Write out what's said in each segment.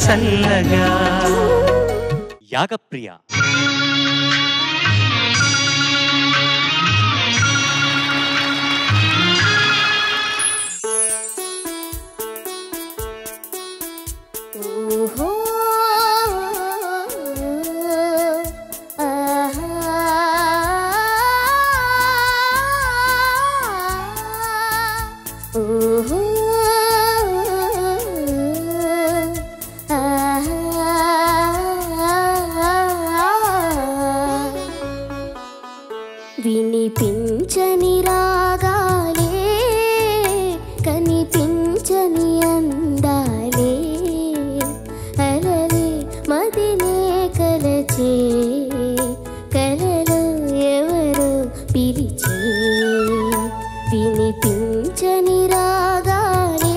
చల్లగా. యాగప్రియ. వినిపించని రాగాలే కనిపించని అందాలే అలలే మదినే కలచే కలలో ఎవరో పిలిచే వినిపించని రాగాలే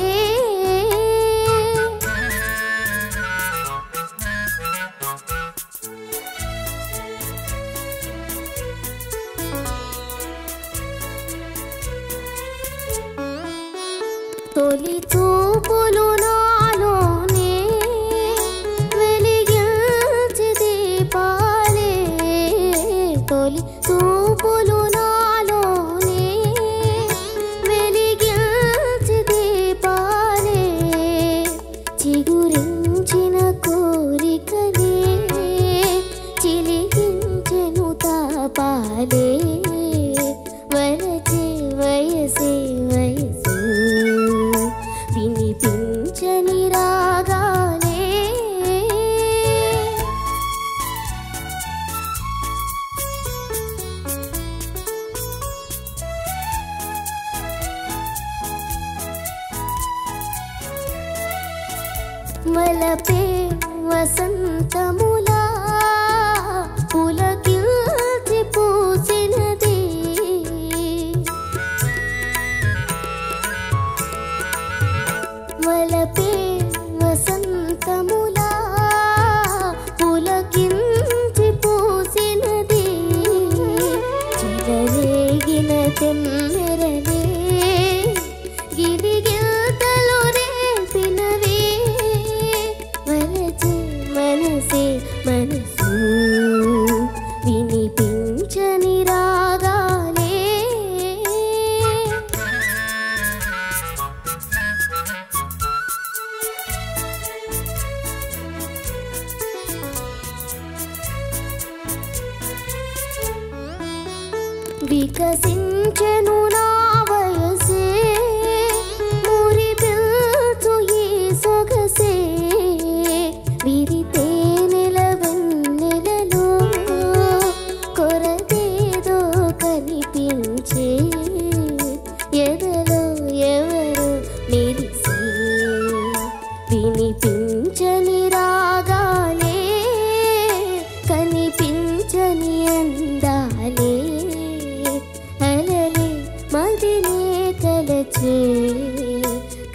తొలి చూపులు నాలోనే వెలిగించి దీపాలే తొలి చూపులు నాలోనే వెలిగించి దీపాలే చిగురించిన కోరికలే చిలికించెను తాపాలే వరచే వయసే వయసు వినిపించని రాగాలే మలపే వసంతములా పులకిల్చి పూసినది మలపే వసంతములా పులకించి పూసినది చిరరేగిన తెమ్మెరలే గిలిగిల్తలు రేపినవే వలచే మనసే మనసు వినిపించని రాగాలే వికసించెను నా వయసే మురిపిల్చు ఈ సొగసే విరితే నిలవెన్నెలలో కొరదేదో కనిపించే ఎదలో ఎవరు మెరిసే వినిపించని రాగాలే కనిపించని అందాలే అలలే మదినే కలచే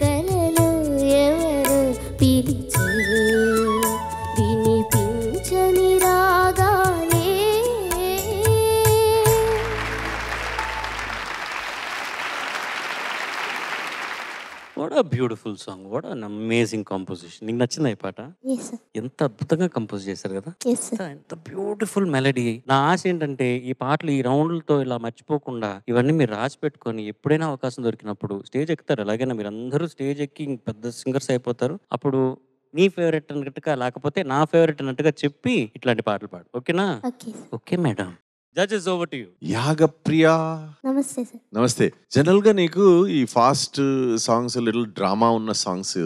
కలలో ఎవరు పిలిచే వినిపించని రాగాలే. What a beautiful song, what an amazing composition. నీకు నచ్చిందా ఈ పాట? Yes, sir. ఎంత అద్భుతంగా కంపోజ్ చేశారు కదా. Yes, sir. ఎంత బ్యూటిఫుల్ మెలడీ. నా ఆశ ఏంటంటే ఈ పాటలు ఈ రౌండ్లతో ఇలా మర్చిపోకుండా ఇవన్నీ మీరు రాసి పెట్టుకొని ఎప్పుడైనా అవకాశం దొరికినప్పుడు స్టేజ్ ఎక్కుతారు. ఎలాగైనా మీరు అందరూ స్టేజ్ ఎక్కి పెద్ద సింగర్స్ అయిపోతారు. అప్పుడు నీ ఫేవరెట్ అన్నట్టుగా లేకపోతే నా ఫేవరెట్ అన్నట్టుగా చెప్పి ఇట్లాంటి పాటలు పాడు. ఓకేనా? Okay, sir. Okay madam. Judges over to you. Yagapriya. నమస్తే సార్. నమస్తే. జనరల్ గా నీకు ఈ ఫాస్ట్ సాంగ్స్ లిటిల్ డ్రామా ఉన్న సాంగ్స్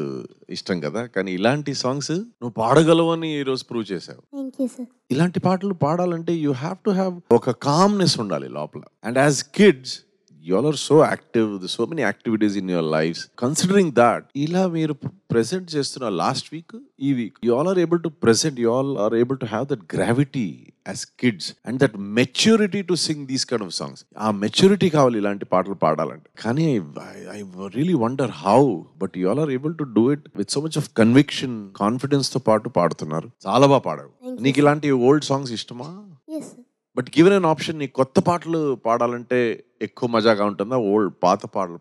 ఇష్టం కదా, కానీ ఇలాంటి సాంగ్స్ నువ్వు పాడగలవు అని ఈ రోజు ప్రూవ్ చేసావు. Thank you sir. ఇలాంటి పాటలు పాడాలంటే యూ హ్యావ్ టు హ్యావ్ ఒక కామ్నెస్ ఉండాలి లోపల. And as kids you all are so active, there's so many activities in your lives. Considering that, ila meer present chestunna last week, ee week, you all are able to present, you all are able to have that gravity as kids and that maturity to sing these kind of songs. Aa maturity kavali ilanti paatalu paadalante. Kani I really wonder how, but you all are able to do it with so much of conviction, confidence tho paatu paadtunnaru. Chaala ba paadavu. Neeku ilanti old songs ishtama? Yes, sir. But given an option, నీ కొత్త పాటలు పాడాలంటే ఎక్కువ మజాగా ఉంటుందా old పాత పాటలు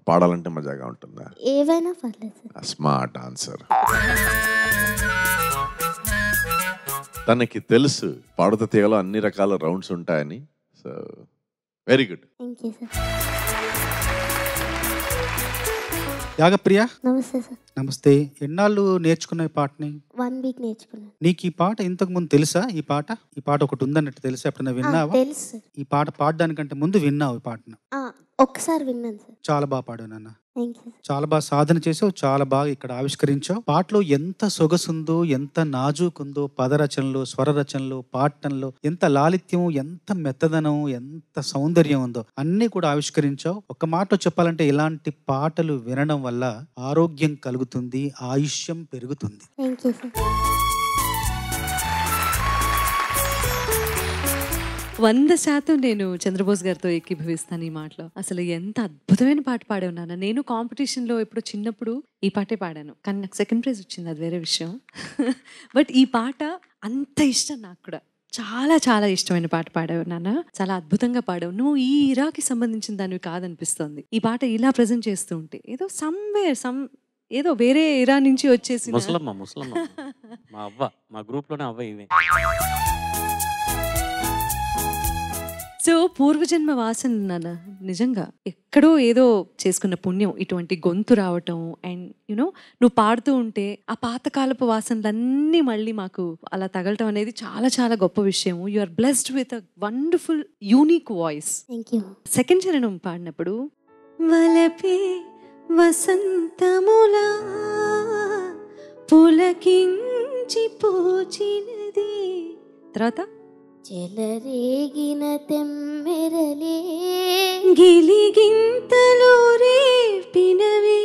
పాడాలంటే మజాగా ఉంటుందా? ఏవైనా పర్లేదు సార్. Smart answer. తనకి తెలుసు పాడుత తీగలో అన్ని రకాల రౌండ్స్ ఉంటాయని. So very good. Thank you sir. Yagapriya నమస్తే సార్. నమస్తే. ఎన్నాళ్ళు నేర్చుకున్న ఈ పాటని? 1 వీక్ నేర్చుకున్నాను. నీకు ఈ పాట ఇంతకు ముందు తెలుసా? ఈ పాట ఒకటి ఉందన్నట్టు తెలుసా? ఎప్పుడైనా విన్నావా? తెలుసు సార్. ఈ పాట పాడడానికంటే ముందు విన్నావు ఈ పాటను? ఒక్కసారి విన్నాను సార్. చాలా బాగా పాడావు నాన్న. Thank you sir. చాలా బాగా సాధన చేసావు, చాలా బాగా ఇక్కడ ఆవిష్కరించావు. పాటలో ఎంత సొగసుందో, ఎంత నాజూకుందో, పదరచనలో, స్వరరచనలో, పాడటంలో ఎంత లాలిత్యం, ఎంత మెత్తదనం, ఎంత సౌందర్యం ఉందో అన్నీ కూడా ఆవిష్కరించావు. ఒక్క మాటలో చెప్పాలంటే ఇలాంటి పాటలు వినడం వల్ల ఆరోగ్యం కలుగుతుంది, ఆయుష్యం పెరుగుతుంది. Thank you sir. 100% నేను చంద్రబోస్ గారితో ఏకీభవిస్తాను ఈ మాటలో. అసలు ఎంత అద్భుతమైన పాట పాడావు నాన్న. నేను కాంపిటీషన్లో ఎప్పుడు చిన్నప్పుడు ఈ పాటే పాడాను, కానీ నాకు సెకండ్ ప్రైజ్ వచ్చింది, అది వేరే విషయం. బట్ ఈ పాట అంత ఇష్టం నాకు కూడా. చాలా చాలా ఇష్టమైన పాట పాడావు నాన్న. చాలా అద్భుతంగా పాడావు. నువ్వు ఈ ఇరాకి సంబంధించిన దానివి కాదనిపిస్తోంది. ఈ పాట ఇలా ప్రజెంట్ చేస్తూ ఉంటే ఏదో ఏదో వేరే ఇరా నుంచి వచ్చేసి ముసలమ్మ మా అవ్వ, మా గ్రూప్లోనే అవ్వ ఇవే. సో పూర్వజన్మ వాసన నాన్న, నిజంగా ఎక్కడో ఏదో చేసుకున్న పుణ్యం ఇటువంటి గొంతు రావటం. అండ్ నువ్వు పాడుతూ ఉంటే ఆ పాతకాలపు వాసనలన్నీ మళ్ళీ మాకు అలా తగలటం అనేది చాలా చాలా గొప్ప విషయం. You are blessed with a wonderful unique voice. Thank you. Second చరణం పాడినప్పుడు వలపే వసంతములా పులకించి పూచినది, తర్వాత చెలరేగిన తెమ్మెరలే గిలిగింతలు రేపినవి,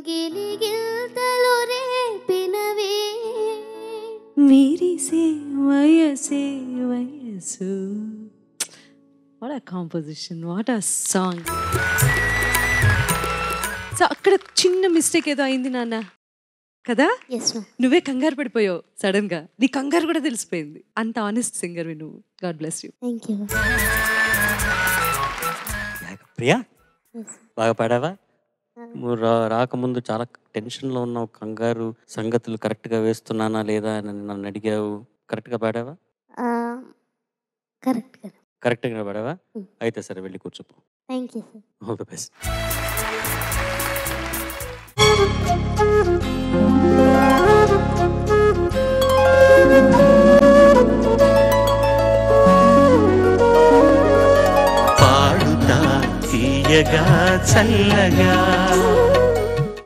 గిలిగిల్తలు రేపినవే విరిసే వయసే వయసు. What a composition, what a song. So అక్కడ చిన్న మిస్టేక్ ఏదో అయింది నాన్న కదా? Yes ma'am. నువ్వే కంగారు పడిపోయావు సడన్ గా. నీ కంగారు కూడా తెలిసిపోయింది. అంత ఆనెస్ట్ సింగర్ నువ్వు. God bless you. Thank you. Priya బాగా పాడావా? నువ్వు రాకముందు చాలా టెన్షన్లో ఉన్నావు, కంగారు, సంగతులు కరెక్ట్గా వేస్తున్నానా లేదా అని నన్ను అడిగావు. కరెక్ట్గా పాడావా? కరెక్ట్గా పాడావా? అయితే సరే, వెళ్ళి కూర్చోపో. Thank you sir. All the best. పాడుతా తీయగా చల్లగా